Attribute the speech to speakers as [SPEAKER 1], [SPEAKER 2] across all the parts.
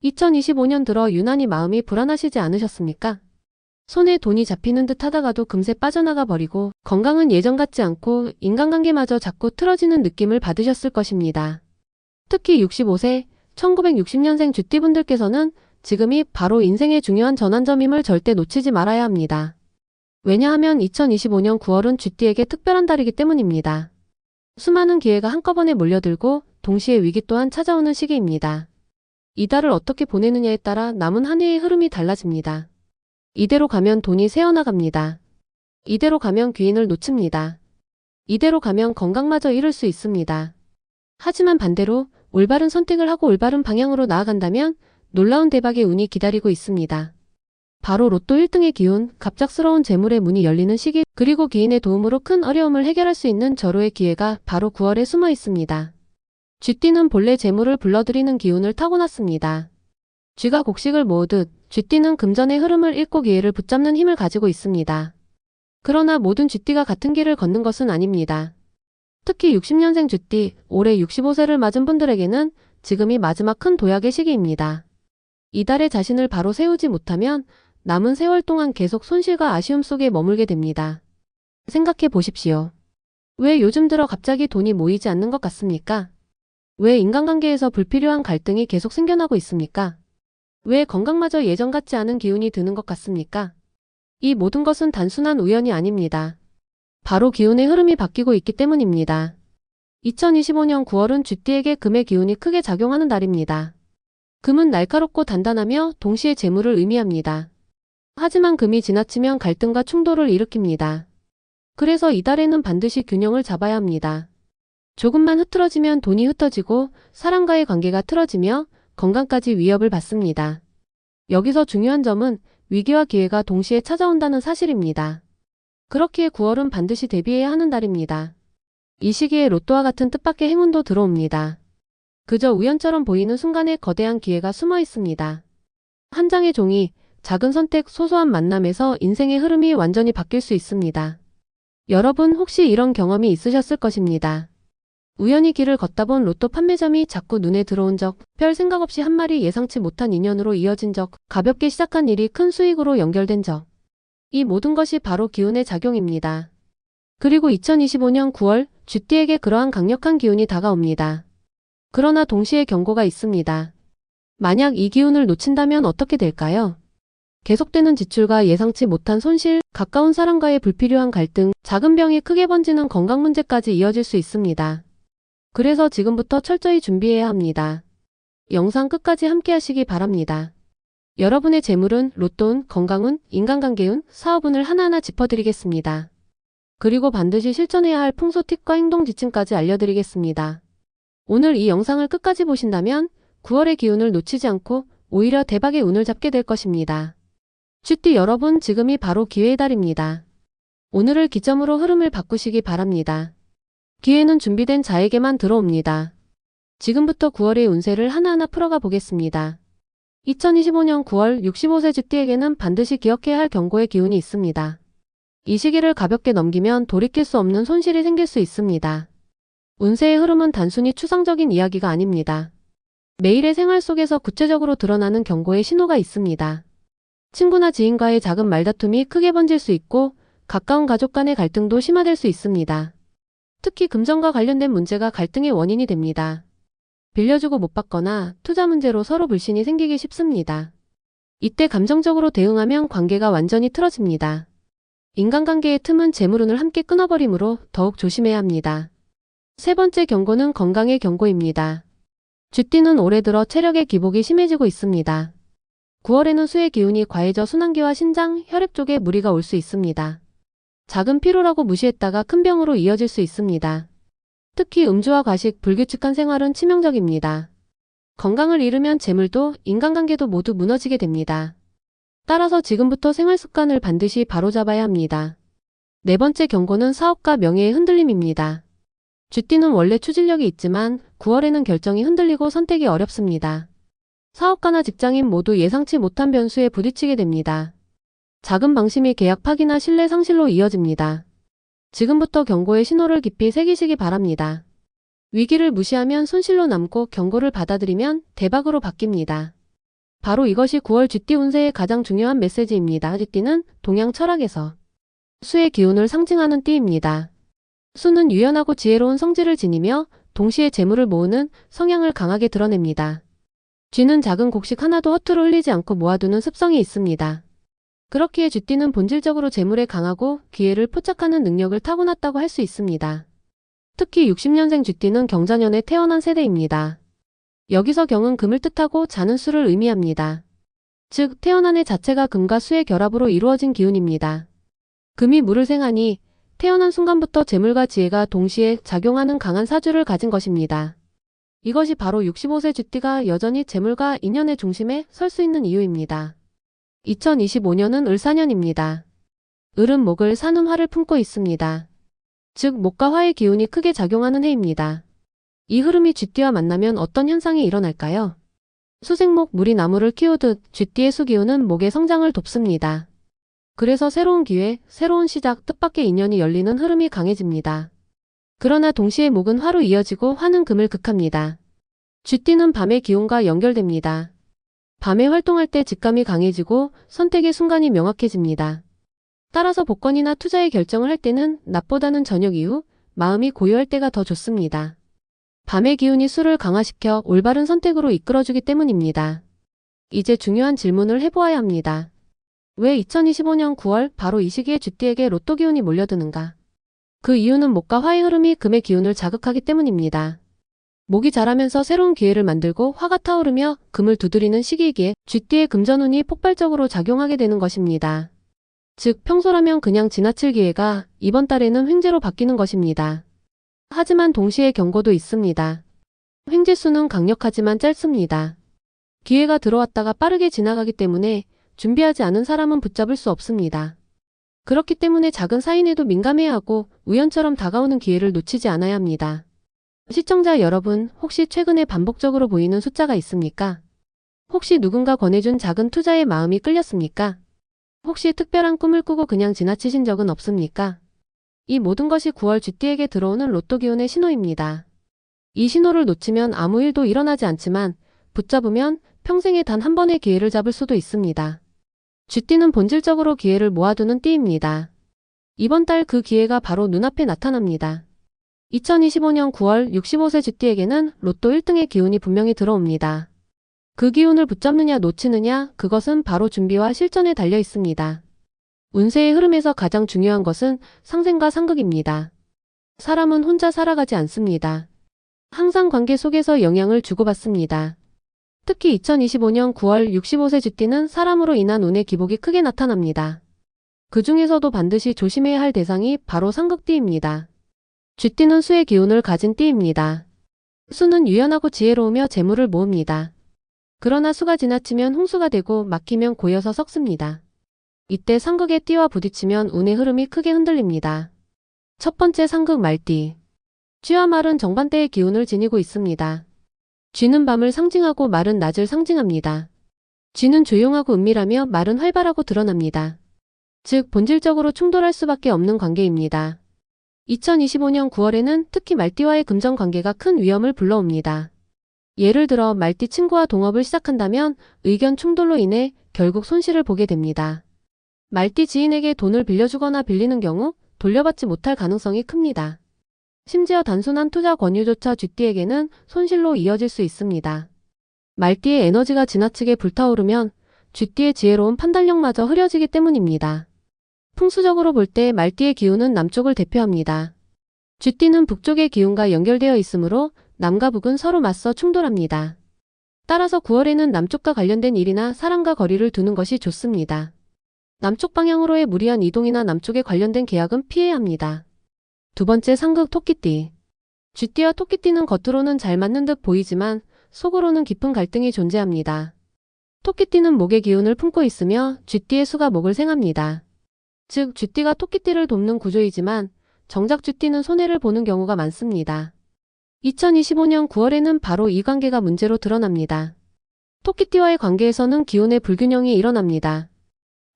[SPEAKER 1] 2025년 들어 유난히 마음이 불안하시지 않으셨습니까? 손에 돈이 잡히는 듯 하다가도 금세 빠져나가 버리고 건강은 예전 같지 않고 인간관계마저 자꾸 틀어지는 느낌을 받으셨을 것입니다. 특히 65세, 1960년생 쥐띠분들께서는 지금이 바로 인생의 중요한 전환점임을 절대 놓치지 말아야 합니다. 왜냐하면 2025년 9월은 쥐띠에게 특별한 달이기 때문입니다. 수많은 기회가 한꺼번에 몰려들고 동시에 위기 또한 찾아오는 시기입니다. 이 달을 어떻게 보내느냐에 따라 남은 한 해의 흐름이 달라집니다. 이대로 가면 돈이 새어나갑니다. 이대로 가면 귀인을 놓칩니다. 이대로 가면 건강마저 잃을 수 있습니다. 하지만 반대로 올바른 선택을 하고 올바른 방향으로 나아간다면 놀라운 대박의 운이 기다리고 있습니다. 바로 로또 1등의 기운, 갑작스러운 재물의 문이 열리는 시기, 그리고 기인의 도움으로 큰 어려움을 해결할 수 있는 절호의 기회가 바로 9월에 숨어 있습니다. 쥐띠는 본래 재물을 불러들이는 기운을 타고났습니다. 쥐가 곡식을 모으듯 쥐띠는 금전의 흐름을 읽고 기회를 붙잡는 힘을 가지고 있습니다. 그러나 모든 쥐띠가 같은 길을 걷는 것은 아닙니다. 특히 60년생 쥐띠, 올해 65세를 맞은 분들에게는 지금이 마지막 큰 도약의 시기입니다. 이달에 자신을 바로 세우지 못하면 남은 세월 동안 계속 손실과 아쉬움 속에 머물게 됩니다. 생각해 보십시오. 왜 요즘 들어 갑자기 돈이 모이지 않는 것 같습니까? 왜 인간관계에서 불필요한 갈등이 계속 생겨나고 있습니까? 왜 건강마저 예전 같지 않은 기운이 드는 것 같습니까? 이 모든 것은 단순한 우연이 아닙니다. 바로 기운의 흐름이 바뀌고 있기 때문입니다. 2025년 9월은 쥐띠에게 금의 기운이 크게 작용하는 달입니다. 금은 날카롭고 단단하며 동시에 재물을 의미합니다. 하지만 금이 지나치면 갈등과 충돌을 일으킵니다. 그래서 이달에는 반드시 균형을 잡아야 합니다. 조금만 흐트러지면 돈이 흩어지고 사람과의 관계가 틀어지며 건강까지 위협을 받습니다. 여기서 중요한 점은 위기와 기회가 동시에 찾아온다는 사실입니다. 그렇기에 9월은 반드시 대비해야 하는 달입니다. 이 시기에 로또와 같은 뜻밖의 행운도 들어옵니다. 그저 우연처럼 보이는 순간에 거대한 기회가 숨어 있습니다. 한 장의 종이, 작은 선택, 소소한 만남에서 인생의 흐름이 완전히 바뀔 수 있습니다. 여러분 혹시 이런 경험이 있으셨을 것입니다. 우연히 길을 걷다 본 로또 판매점이 자꾸 눈에 들어온 적, 별 생각 없이 한 마리 예상치 못한 인연으로 이어진 적, 가볍게 시작한 일이 큰 수익으로 연결된 적. 이 모든 것이 바로 기운의 작용입니다. 그리고 2025년 9월, 쥐띠에게 그러한 강력한 기운이 다가옵니다. 그러나 동시에 경고가 있습니다. 만약 이 기운을 놓친다면 어떻게 될까요? 계속되는 지출과 예상치 못한 손실, 가까운 사람과의 불필요한 갈등, 작은 병이 크게 번지는 건강 문제까지 이어질 수 있습니다. 그래서 지금부터 철저히 준비해야 합니다. 영상 끝까지 함께 하시기 바랍니다. 여러분의 재물운, 로또운, 건강운, 인간관계운, 사업운을 하나하나 짚어드리겠습니다. 그리고 반드시 실천해야 할 풍소 팁과 행동 지침까지 알려드리겠습니다. 오늘 이 영상을 끝까지 보신다면 9월의 기운을 놓치지 않고 오히려 대박의 운을 잡게 될 것입니다. 쥐띠 여러분, 지금이 바로 기회의 달입니다. 오늘을 기점으로 흐름을 바꾸시기 바랍니다. 기회는 준비된 자에게만 들어옵니다. 지금부터 9월의 운세를 하나하나 풀어가 보겠습니다. 2025년 9월 65세 쥐띠에게는 반드시 기억해야 할 경고의 기운이 있습니다. 이 시기를 가볍게 넘기면 돌이킬 수 없는 손실이 생길 수 있습니다. 운세의 흐름은 단순히 추상적인 이야기가 아닙니다. 매일의 생활 속에서 구체적으로 드러나는 경고의 신호가 있습니다. 친구나 지인과의 작은 말다툼이 크게 번질 수 있고 가까운 가족 간의 갈등도 심화될 수 있습니다. 특히 금전과 관련된 문제가 갈등의 원인이 됩니다. 빌려주고 못 받거나 투자 문제로 서로 불신이 생기기 쉽습니다. 이때 감정적으로 대응하면 관계가 완전히 틀어집니다. 인간관계의 틈은 재물운을 함께 끊어버리므로 더욱 조심해야 합니다. 세 번째 경고는 건강의 경고입니다. 쥐띠는 올해 들어 체력의 기복이 심해지고 있습니다. 9월에는 수의 기운이 과해져 순환기와 신장, 혈액 쪽에 무리가 올 수 있습니다. 작은 피로라고 무시했다가 큰 병으로 이어질 수 있습니다. 특히 음주와 과식, 불규칙한 생활은 치명적입니다. 건강을 잃으면 재물도 인간관계도 모두 무너지게 됩니다. 따라서 지금부터 생활 습관을 반드시 바로잡아야 합니다. 네 번째 경고는 사업과 명예의 흔들림입니다. 쥐띠는 원래 추진력이 있지만 9월에는 결정이 흔들리고 선택이 어렵습니다. 사업가나 직장인 모두 예상치 못한 변수에 부딪히게 됩니다. 작은 방심이 계약 파기나 신뢰 상실로 이어집니다. 지금부터 경고의 신호를 깊이 새기시기 바랍니다. 위기를 무시하면 손실로 남고 경고를 받아들이면 대박으로 바뀝니다. 바로 이것이 9월 쥐띠 운세의 가장 중요한 메시지입니다. 쥐띠는 동양 철학에서 수의 기운을 상징하는 띠입니다. 수는 유연하고 지혜로운 성질을 지니며 동시에 재물을 모으는 성향을 강하게 드러냅니다. 쥐는 작은 곡식 하나도 허투루 흘리지 않고 모아두는 습성이 있습니다. 그렇기에 쥐띠는 본질적으로 재물에 강하고 기회를 포착하는 능력을 타고났다고 할 수 있습니다. 특히 60년생 쥐띠는 경자년에 태어난 세대입니다. 여기서 경은 금을 뜻하고 자는 수를 의미합니다. 즉 태어난 해 자체가 금과 수의 결합으로 이루어진 기운입니다. 금이 물을 생하니 태어난 순간부터 재물과 지혜가 동시에 작용하는 강한 사주를 가진 것입니다. 이것이 바로 65세 쥐띠가 여전히 재물과 인연의 중심에 설 수 있는 이유입니다. 2025년은 을사년입니다. 을은 목을 사는 화를 품고 있습니다. 즉 목과 화의 기운이 크게 작용하는 해입니다. 이 흐름이 쥐띠와 만나면 어떤 현상이 일어날까요? 수생목 물이 나무를 키우듯 쥐띠의 수기운은 목의 성장을 돕습니다. 그래서 새로운 기회, 새로운 시작, 뜻밖의 인연이 열리는 흐름이 강해집니다. 그러나 동시에 목은 화로 이어지고 화는 금을 극합니다. 쥐띠는 밤의 기운과 연결됩니다. 밤에 활동할 때 직감이 강해지고 선택의 순간이 명확해집니다. 따라서 복권이나 투자의 결정을 할 때는 낮보다는 저녁 이후 마음이 고요할 때가 더 좋습니다. 밤의 기운이 수를 강화시켜 올바른 선택으로 이끌어주기 때문입니다. 이제 중요한 질문을 해보아야 합니다. 왜 2025년 9월 바로 이 시기에 쥐띠에게 로또 기운이 몰려드는가? 그 이유는 목과 화의 흐름이 금의 기운을 자극하기 때문입니다. 목이 자라면서 새로운 기회를 만들고 화가 타오르며 금을 두드리는 시기이기에 쥐띠의 금전운이 폭발적으로 작용하게 되는 것입니다. 즉 평소라면 그냥 지나칠 기회가 이번 달에는 횡재로 바뀌는 것입니다. 하지만 동시에 경고도 있습니다. 횡재수는 강력하지만 짧습니다. 기회가 들어왔다가 빠르게 지나가기 때문에 준비하지 않은 사람은 붙잡을 수 없습니다. 그렇기 때문에 작은 사인에도 민감해야 하고 우연처럼 다가오는 기회를 놓치지 않아야 합니다. 시청자 여러분, 혹시 최근에 반복적으로 보이는 숫자가 있습니까? 혹시 누군가 권해준 작은 투자에 마음이 끌렸습니까? 혹시 특별한 꿈을 꾸고 그냥 지나치신 적은 없습니까? 이 모든 것이 9월 쥐띠에게 들어오는 로또 기운의 신호입니다. 이 신호를 놓치면 아무 일도 일어나지 않지만 붙잡으면 평생에 단 한 번의 기회를 잡을 수도 있습니다. 쥐띠는 본질적으로 기회를 모아두는 띠입니다. 이번 달 그 기회가 바로 눈앞에 나타납니다. 2025년 9월 65세 쥐띠에게는 로또 1등의 기운이 분명히 들어옵니다. 그 기운을 붙잡느냐 놓치느냐 그것은 바로 준비와 실전에 달려 있습니다. 운세의 흐름에서 가장 중요한 것은 상생과 상극입니다. 사람은 혼자 살아가지 않습니다. 항상 관계 속에서 영향을 주고받습니다. 특히 2025년 9월 65세 쥐띠는 사람으로 인한 운의 기복이 크게 나타납니다. 그 중에서도 반드시 조심해야 할 대상이 바로 상극띠입니다. 쥐띠는 수의 기운을 가진 띠입니다. 수는 유연하고 지혜로우며 재물을 모읍니다. 그러나 수가 지나치면 홍수가 되고 막히면 고여서 썩습니다. 이때 상극의 띠와 부딪히면 운의 흐름이 크게 흔들립니다. 첫 번째 상극 말띠. 쥐와 말은 정반대의 기운을 지니고 있습니다. 쥐는 밤을 상징하고 말은 낮을 상징합니다. 쥐는 조용하고 은밀하며 말은 활발하고 드러납니다. 즉 본질적으로 충돌할 수밖에 없는 관계입니다. 2025년 9월에는 특히 말띠와의 금전 관계가 큰 위험을 불러옵니다. 예를 들어 말띠 친구와 동업을 시작한다면 의견 충돌로 인해 결국 손실을 보게 됩니다. 말띠 지인에게 돈을 빌려주거나 빌리는 경우 돌려받지 못할 가능성이 큽니다. 심지어 단순한 투자 권유조차 쥐띠에게는 손실로 이어질 수 있습니다. 말띠의 에너지가 지나치게 불타오르면 쥐띠의 지혜로운 판단력마저 흐려지기 때문입니다. 풍수적으로 볼 때 말띠의 기운은 남쪽을 대표합니다. 쥐띠는 북쪽의 기운과 연결되어 있으므로 남과 북은 서로 맞서 충돌합니다. 따라서 9월에는 남쪽과 관련된 일이나 사람과 거리를 두는 것이 좋습니다. 남쪽 방향으로의 무리한 이동이나 남쪽에 관련된 계약은 피해야 합니다. 두 번째 상극 토끼띠. 쥐띠와 토끼띠는 겉으로는 잘 맞는 듯 보이지만 속으로는 깊은 갈등이 존재합니다. 토끼띠는 목의 기운을 품고 있으며 쥐띠의 수가 목을 생합니다. 즉 쥐띠가 토끼띠를 돕는 구조이지만 정작 쥐띠는 손해를 보는 경우가 많습니다. 2025년 9월에는 바로 이 관계가 문제로 드러납니다. 토끼띠와의 관계에서는 기운의 불균형이 일어납니다.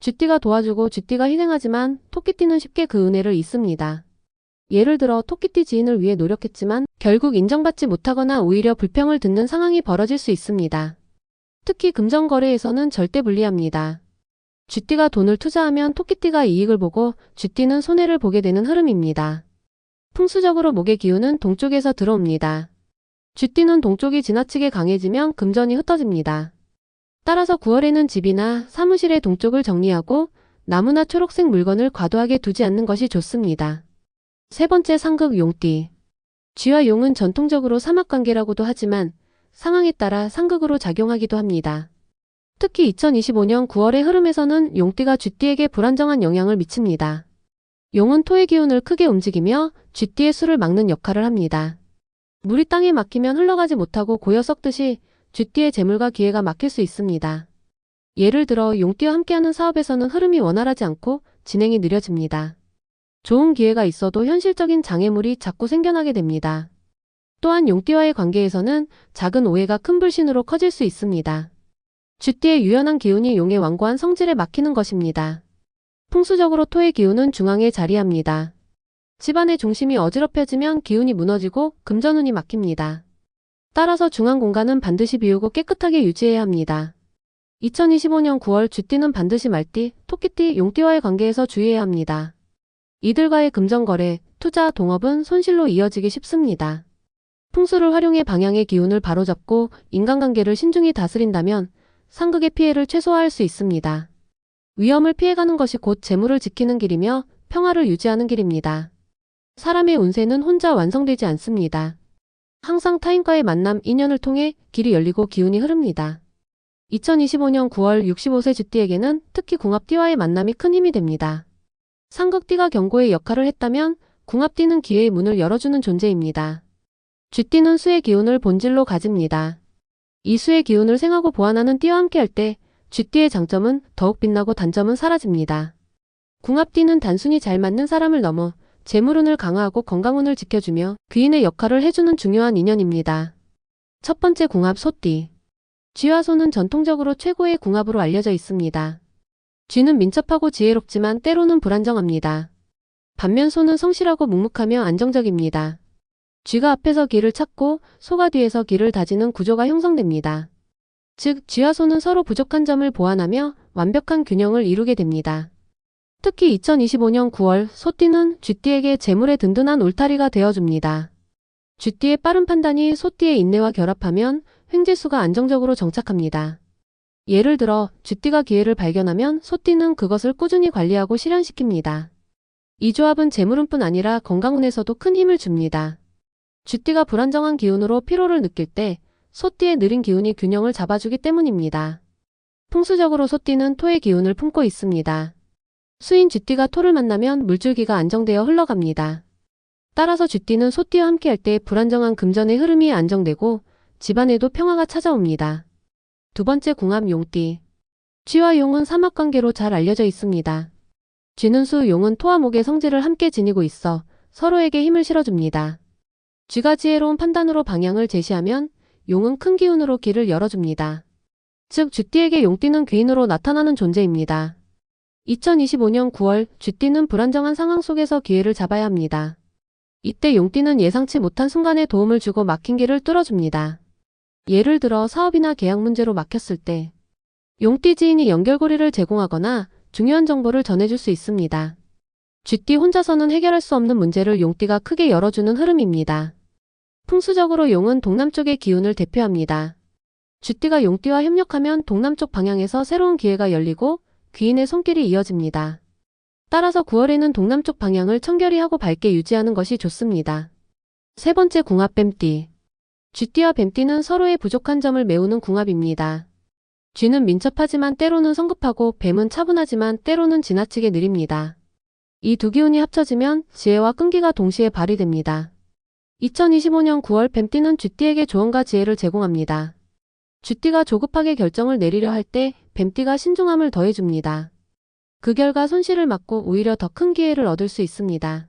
[SPEAKER 1] 쥐띠가 도와주고 쥐띠가 희생하지만 토끼띠는 쉽게 그 은혜를 잊습니다. 예를 들어 토끼띠 지인을 위해 노력했지만 결국 인정받지 못하거나 오히려 불평을 듣는 상황이 벌어질 수 있습니다. 특히 금전거래에서는 절대 불리합니다. 쥐띠가 돈을 투자하면 토끼띠가 이익을 보고 쥐띠는 손해를 보게 되는 흐름입니다. 풍수적으로 목의 기운은 동쪽에서 들어옵니다. 쥐띠는 동쪽이 지나치게 강해지면 금전이 흩어집니다. 따라서 9월에는 집이나 사무실의 동쪽을 정리하고 나무나 초록색 물건을 과도하게 두지 않는 것이 좋습니다. 세 번째 상극 용띠. 쥐와 용은 전통적으로 삼합관계라고도 하지만 상황에 따라 상극으로 작용하기도 합니다. 특히 2025년 9월의 흐름에서는 용띠가 쥐띠에게 불안정한 영향을 미칩니다. 용은 토의 기운을 크게 움직이며 쥐띠의 수를 막는 역할을 합니다. 물이 땅에 막히면 흘러가지 못하고 고여 썩듯이 쥐띠의 재물과 기회가 막힐 수 있습니다. 예를 들어 용띠와 함께하는 사업에서는 흐름이 원활하지 않고 진행이 느려집니다. 좋은 기회가 있어도 현실적인 장애물이 자꾸 생겨나게 됩니다. 또한 용띠와의 관계에서는 작은 오해가 큰 불신으로 커질 수 있습니다. 쥐띠의 유연한 기운이 용의 완고한 성질에 막히는 것입니다. 풍수적으로 토의 기운은 중앙에 자리합니다. 집안의 중심이 어지럽혀지면 기운이 무너지고 금전운이 막힙니다. 따라서 중앙 공간은 반드시 비우고 깨끗하게 유지해야 합니다. 2025년 9월 쥐띠는 반드시 말띠, 토끼띠, 용띠와의 관계에서 주의해야 합니다. 이들과의 금전거래, 투자, 동업은 손실로 이어지기 쉽습니다. 풍수를 활용해 방향의 기운을 바로잡고 인간관계를 신중히 다스린다면 상극의 피해를 최소화할 수 있습니다. 위험을 피해가는 것이 곧 재물을 지키는 길이며 평화를 유지하는 길입니다. 사람의 운세는 혼자 완성되지 않습니다. 항상 타인과의 만남, 인연을 통해 길이 열리고 기운이 흐릅니다. 2025년 9월 65세 쥐띠에게는 특히 궁합띠와의 만남이 큰 힘이 됩니다. 상극띠가 경고의 역할을 했다면 궁합띠는 기회의 문을 열어주는 존재입니다. 쥐띠는 수의 기운을 본질로 가집니다. 이 수의 기운을 생하고 보완하는 띠와 함께할 때 쥐띠의 장점은 더욱 빛나고 단점은 사라집니다. 궁합띠는 단순히 잘 맞는 사람을 넘어 재물운을 강화하고 건강운을 지켜주며 귀인의 역할을 해주는 중요한 인연입니다. 첫 번째 궁합 소띠. 쥐와 소는 전통적으로 최고의 궁합으로 알려져 있습니다. 쥐는 민첩하고 지혜롭지만 때로는 불안정합니다. 반면 소는 성실하고 묵묵하며 안정적입니다. 쥐가 앞에서 길을 찾고 소가 뒤에서 길을 다지는 구조가 형성됩니다. 즉, 쥐와 소는 서로 부족한 점을 보완하며 완벽한 균형을 이루게 됩니다. 특히 2025년 9월 소띠는 쥐띠에게 재물의 든든한 울타리가 되어줍니다. 쥐띠의 빠른 판단이 소띠의 인내와 결합하면 횡재수가 안정적으로 정착합니다. 예를 들어 쥐띠가 기회를 발견하면 소띠는 그것을 꾸준히 관리하고 실현시킵니다. 이 조합은 재물운뿐 아니라 건강운에서도 큰 힘을 줍니다. 쥐띠가 불안정한 기운으로 피로를 느낄 때 소띠의 느린 기운이 균형을 잡아주기 때문입니다. 풍수적으로 소띠는 토의 기운을 품고 있습니다. 수인 쥐띠가 토를 만나면 물줄기가 안정되어 흘러갑니다. 따라서 쥐띠는 소띠와 함께할 때 불안정한 금전의 흐름이 안정되고 집안에도 평화가 찾아옵니다. 두 번째 궁합 용띠. 쥐와 용은 삼합관계로 잘 알려져 있습니다. 쥐는 수, 용은 토와 목의 성질을 함께 지니고 있어 서로에게 힘을 실어줍니다. 쥐가 지혜로운 판단으로 방향을 제시하면 용은 큰 기운으로 길을 열어줍니다. 즉 쥐띠에게 용띠는 귀인으로 나타나는 존재입니다. 2025년 9월 쥐띠는 불안정한 상황 속에서 기회를 잡아야 합니다. 이때 용띠는 예상치 못한 순간에 도움을 주고 막힌 길을 뚫어줍니다. 예를 들어 사업이나 계약 문제로 막혔을 때 용띠 지인이 연결고리를 제공하거나 중요한 정보를 전해줄 수 있습니다. 쥐띠 혼자서는 해결할 수 없는 문제를 용띠가 크게 열어주는 흐름입니다. 풍수적으로 용은 동남쪽의 기운을 대표합니다. 쥐띠가 용띠와 협력하면 동남쪽 방향에서 새로운 기회가 열리고 귀인의 손길이 이어집니다. 따라서 9월에는 동남쪽 방향을 청결히 하고 밝게 유지하는 것이 좋습니다. 세 번째 궁합 뱀띠. 쥐띠와 뱀띠는 서로의 부족한 점을 메우는 궁합입니다. 쥐는 민첩하지만 때로는 성급하고 뱀은 차분하지만 때로는 지나치게 느립니다. 이 두 기운이 합쳐지면 지혜와 끈기가 동시에 발휘됩니다. 2025년 9월 뱀띠는 쥐띠에게 조언과 지혜를 제공합니다. 쥐띠가 조급하게 결정을 내리려 할 때 뱀띠가 신중함을 더해줍니다. 그 결과 손실을 막고 오히려 더 큰 기회를 얻을 수 있습니다.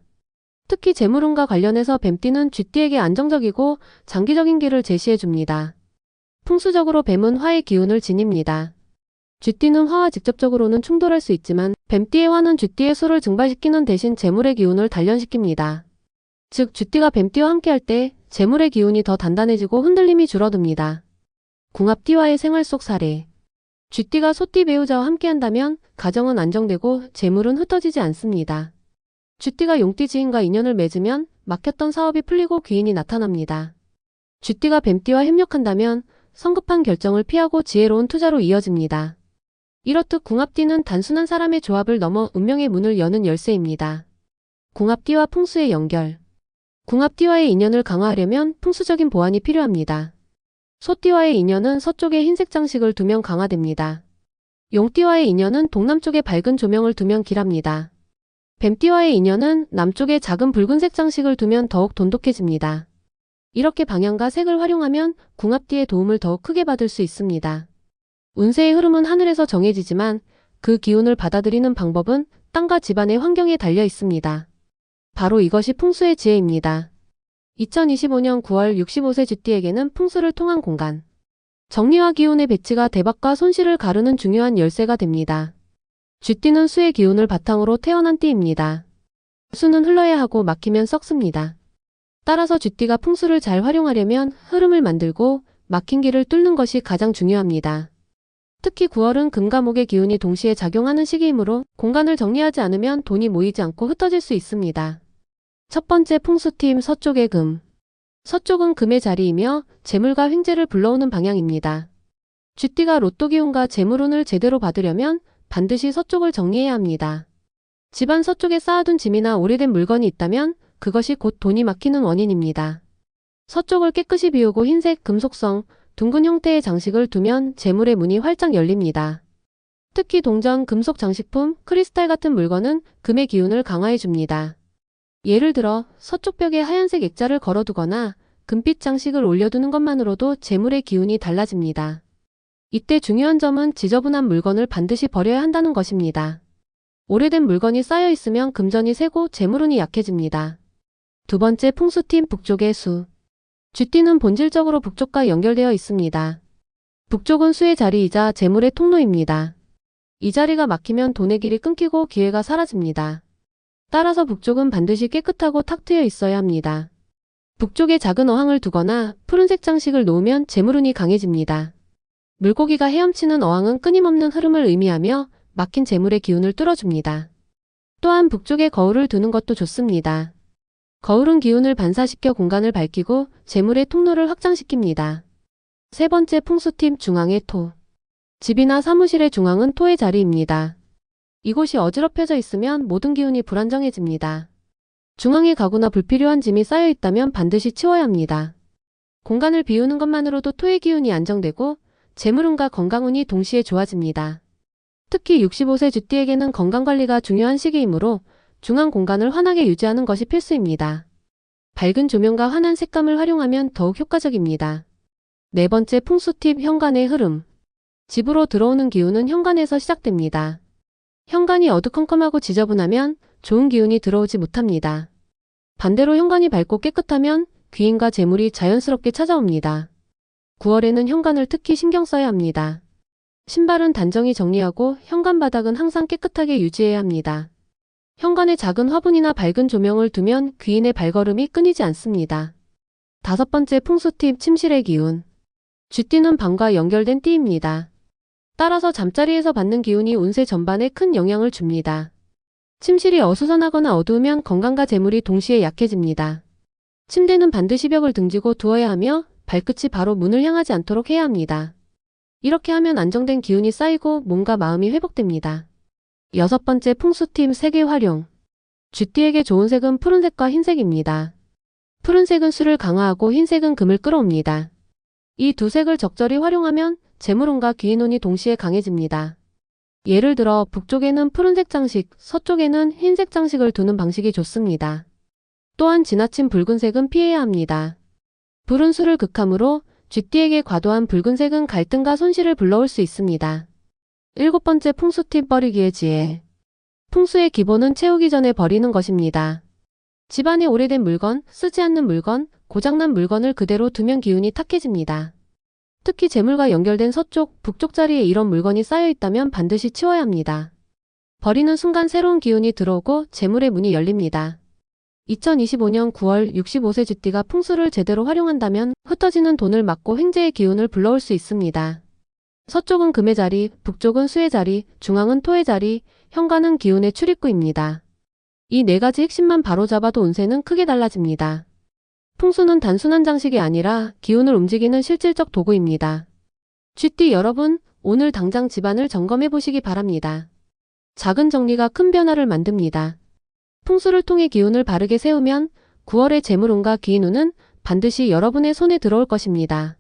[SPEAKER 1] 특히 재물운과 관련해서 뱀띠는 쥐띠에게 안정적이고 장기적인 길을 제시해줍니다. 풍수적으로 뱀은 화의 기운을 지닙니다. 쥐띠는 화와 직접적으로는 충돌할 수 있지만 뱀띠의 화는 쥐띠의 수를 증발시키는 대신 재물의 기운을 단련시킵니다. 즉 쥐띠가 뱀띠와 함께할 때 재물의 기운이 더 단단해지고 흔들림이 줄어듭니다. 궁합띠와의 생활 속 사례. 쥐띠가 소띠 배우자와 함께한다면 가정은 안정되고 재물은 흩어지지 않습니다. 쥐띠가 용띠 지인과 인연을 맺으면 막혔던 사업이 풀리고 귀인이 나타납니다. 쥐띠가 뱀띠와 협력한다면 성급한 결정을 피하고 지혜로운 투자로 이어집니다. 이렇듯 궁합띠는 단순한 사람의 조합을 넘어 운명의 문을 여는 열쇠입니다. 궁합띠와 풍수의 연결. 궁합띠와의 인연을 강화하려면 풍수적인 보완이 필요합니다. 소띠와의 인연은 서쪽에 흰색 장식을 두면 강화됩니다. 용띠와의 인연은 동남쪽에 밝은 조명을 두면 길합니다. 뱀띠와의 인연은 남쪽에 작은 붉은색 장식을 두면 더욱 돈독해집니다. 이렇게 방향과 색을 활용하면 궁합띠의 도움을 더욱 크게 받을 수 있습니다. 운세의 흐름은 하늘에서 정해지지만 그 기운을 받아들이는 방법은 땅과 집안의 환경에 달려 있습니다. 바로 이것이 풍수의 지혜입니다. 2025년 9월 65세 쥐띠에게는 풍수를 통한 공간, 정리와 기운의 배치가 대박과 손실을 가르는 중요한 열쇠가 됩니다. 쥐띠는 수의 기운을 바탕으로 태어난 띠입니다. 수는 흘러야 하고 막히면 썩습니다. 따라서 쥐띠가 풍수를 잘 활용하려면 흐름을 만들고 막힌 길을 뚫는 것이 가장 중요합니다. 특히 9월은 금과 목의 기운이 동시에 작용하는 시기이므로 공간을 정리하지 않으면 돈이 모이지 않고 흩어질 수 있습니다. 첫 번째 풍수팁 서쪽의 금. 서쪽은 금의 자리이며 재물과 횡재를 불러오는 방향입니다. 쥐띠가 로또 기운과 재물운을 제대로 받으려면 반드시 서쪽을 정리해야 합니다. 집안 서쪽에 쌓아둔 짐이나 오래된 물건이 있다면 그것이 곧 돈이 막히는 원인입니다. 서쪽을 깨끗이 비우고 흰색, 금속성, 둥근 형태의 장식을 두면 재물의 문이 활짝 열립니다. 특히 동전, 금속 장식품, 크리스탈 같은 물건은 금의 기운을 강화해줍니다. 예를 들어 서쪽 벽에 하얀색 액자를 걸어두거나 금빛 장식을 올려두는 것만으로도 재물의 기운이 달라집니다. 이때 중요한 점은 지저분한 물건을 반드시 버려야 한다는 것입니다. 오래된 물건이 쌓여 있으면 금전이 새고 재물운이 약해집니다. 두 번째 풍수팁 북쪽의 수. 쥐띠는 본질적으로 북쪽과 연결되어 있습니다. 북쪽은 수의 자리이자 재물의 통로입니다. 이 자리가 막히면 돈의 길이 끊기고 기회가 사라집니다. 따라서 북쪽은 반드시 깨끗하고 탁 트여 있어야 합니다. 북쪽에 작은 어항을 두거나 푸른색 장식을 놓으면 재물운이 강해집니다. 물고기가 헤엄치는 어항은 끊임없는 흐름을 의미하며 막힌 재물의 기운을 뚫어줍니다. 또한 북쪽에 거울을 두는 것도 좋습니다. 거울은 기운을 반사시켜 공간을 밝히고 재물의 통로를 확장시킵니다. 세 번째 풍수팁 중앙의 토. 집이나 사무실의 중앙은 토의 자리입니다. 이곳이 어지럽혀져 있으면 모든 기운이 불안정해집니다. 중앙에 가구나 불필요한 짐이 쌓여 있다면 반드시 치워야 합니다. 공간을 비우는 것만으로도 토의 기운이 안정되고 재물운과 건강운이 동시에 좋아집니다. 특히 65세 쥐띠에게는 건강관리가 중요한 시기이므로 중앙 공간을 환하게 유지하는 것이 필수입니다. 밝은 조명과 환한 색감을 활용하면 더욱 효과적입니다. 네 번째 풍수팁 현관의 흐름. 집으로 들어오는 기운은 현관에서 시작됩니다. 현관이 어두컴컴하고 지저분하면 좋은 기운이 들어오지 못합니다. 반대로 현관이 밝고 깨끗하면 귀인과 재물이 자연스럽게 찾아옵니다. 9월에는 현관을 특히 신경 써야 합니다. 신발은 단정히 정리하고 현관 바닥은 항상 깨끗하게 유지해야 합니다. 현관에 작은 화분이나 밝은 조명을 두면 귀인의 발걸음이 끊이지 않습니다. 다섯 번째 풍수팁 침실의 기운. 쥐띠는 방과 연결된 띠입니다. 따라서 잠자리에서 받는 기운이 운세 전반에 큰 영향을 줍니다. 침실이 어수선하거나 어두우면 건강과 재물이 동시에 약해집니다. 침대는 반드시 벽을 등지고 두어야 하며 발끝이 바로 문을 향하지 않도록 해야 합니다. 이렇게 하면 안정된 기운이 쌓이고 몸과 마음이 회복됩니다. 여섯 번째 풍수팁 색의 활용. 쥐띠에게 좋은 색은 푸른색과 흰색입니다. 푸른색은 수를 강화하고 흰색은 금을 끌어옵니다. 이 두 색을 적절히 활용하면 재물운과 귀인운이 동시에 강해집니다. 예를 들어 북쪽에는 푸른색 장식, 서쪽에는 흰색 장식을 두는 방식이 좋습니다. 또한 지나친 붉은색은 피해야 합니다. 붉은 수를 극함으로 쥐띠에게 과도한 붉은색은 갈등과 손실을 불러올 수 있습니다. 일곱 번째 풍수팁 버리기의 지혜. 풍수의 기본은 채우기 전에 버리는 것입니다. 집안에 오래된 물건, 쓰지 않는 물건, 고장난 물건을 그대로 두면 기운이 탁해집니다. 특히 재물과 연결된 서쪽, 북쪽 자리에 이런 물건이 쌓여 있다면 반드시 치워야 합니다. 버리는 순간 새로운 기운이 들어오고 재물의 문이 열립니다. 2025년 9월 65세 쥐띠가 풍수를 제대로 활용한다면 흩어지는 돈을 막고 횡재의 기운을 불러올 수 있습니다. 서쪽은 금의 자리, 북쪽은 수의 자리, 중앙은 토의 자리, 현관은 기운의 출입구입니다. 이 네 가지 핵심만 바로잡아도 운세는 크게 달라집니다. 풍수는 단순한 장식이 아니라 기운을 움직이는 실질적 도구입니다. 쥐띠 여러분, 오늘 당장 집안을 점검해 보시기 바랍니다. 작은 정리가 큰 변화를 만듭니다. 풍수를 통해 기운을 바르게 세우면 9월의 재물운과 기인운은 반드시 여러분의 손에 들어올 것입니다.